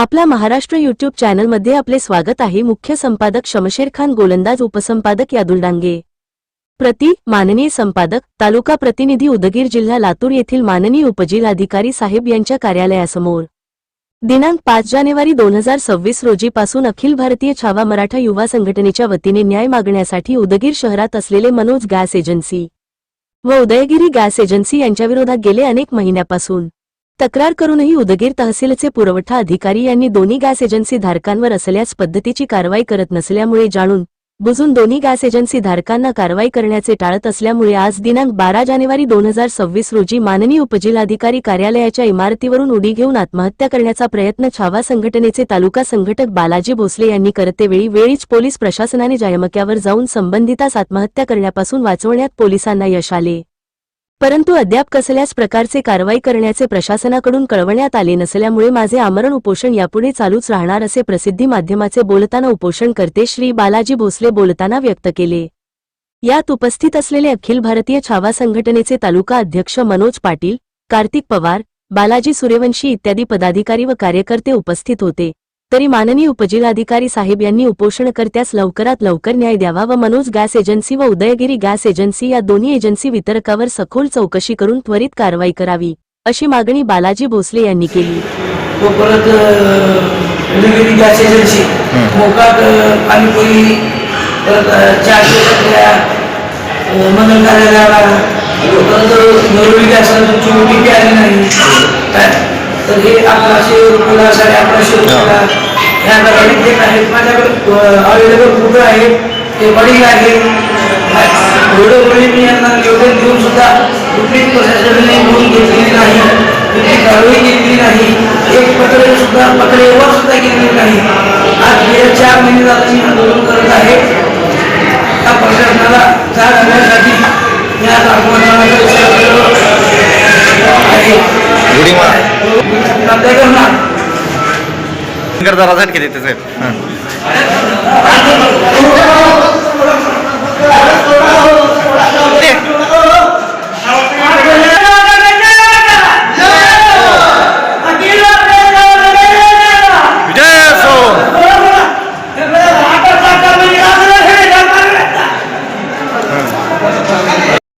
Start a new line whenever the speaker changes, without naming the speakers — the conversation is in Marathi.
आपला महाराष्ट्र यूट्यूब चॅनलमध्ये आपले स्वागत आहे। मुख्य संपादक शमशेर खान, गोलंदाज उपसंपादक यादुल डांगे। प्रति माननीय संपादक, तालुका प्रतिनिधी उदगीर, जिल्हा लातूर येथील माननीय उपजिल्हाधिकारी साहेब यांच्या कार्यालयासमोर दिनांक 5 जानेवारी 2026 रोजीपासून अखिल भारतीय छावा मराठा युवा संघटनेच्या वतीने न्याय मागण्यासाठी उदगीर शहरात असलेले मनोज गॅस एजन्सी व उदयगिरी गॅस एजन्सी यांच्याविरोधात गेले अनेक महिन्यापासून तक्रार करूनही उदगीर तहसीलचे पुरवठा अधिकारी यांनी दोन्ही गॅस एजन्सी धारकांवर असल्याच पद्धतीची कारवाई करत नसल्यामुळे जाणून बुजून दोन्ही गॅस एजन्सी धारकांना कारवाई करण्याचे टाळत असल्यामुळे आज दिनांक 12 जानेवारी 2026 रोजी माननीय उपजिल्हाधिकारी कार्यालयाच्या इमारतीवरून उडी घेऊन आत्महत्या करण्याचा प्रयत्न छावा संघटनेचे तालुका संघटक बालाजी भोसले यांनी करतेवेळी वेळीच पोलीस प्रशासनाने जायमक्यावर जाऊन संबंधितास आत्महत्या करण्यापासून वाचवण्यात पोलिसांना यश आले, परंतु अद्याप कसल्याच प्रकारचे कारवाई करण्याचे प्रशासनाकडून कळवण्यात आले नसल्यामुळे माझे आमरण उपोषण यापुढे चालूच राहणार असे प्रसिद्धी माध्यमाचे बोलताना उपोषणकर्ते श्री बालाजी भोसले बोलताना व्यक्त केले। यात उपस्थित असलेले अखिल भारतीय छावा संघटनेचे तालुका अध्यक्ष मनोज पाटील, कार्तिक पवार, बालाजी सूर्यवंशी इत्यादी पदाधिकारी व कार्यकर्ते उपस्थित होते। तरी माननीय उपजिल्हाधिकारी साहेब यांनी उपोषणकर्त्यास लवकरात लवकर न्याय द्यावा व मनोज गॅस एजन्सी व उदयगिरी गॅस एजन्सी या दोन्ही एजन्सी वितरकावर सखोल चौकशी करून त्वरित कारवाई करावी, अशी मागणी बालाजी भोसले यांनी केली।
उदयगिरी गॅस एजन्सी मोकाट पाणीपुरी मंगल कार्यालयाला गॅस तुमची आली नाही तर हे 1100 रुपयाला 1150 रुपयाला ह्या दराने देत आहेत। माझ्याकडे अवेलेबल कुठं आहे ते बळी आहे। एवढं वेळी मी यांना निवेदन देऊन सुद्धा कुठलीच प्रशासनाने नोंद घेतलेली नाही, कुठली कारवाई केलेली नाही, एक पत्रेवर सुद्धा केलेली नाही। आज गेल्या 4 महिने झाले मी आंदोलन करत आहे। त्या प्रशासनाला जाग आणण्यासाठी या
करता किती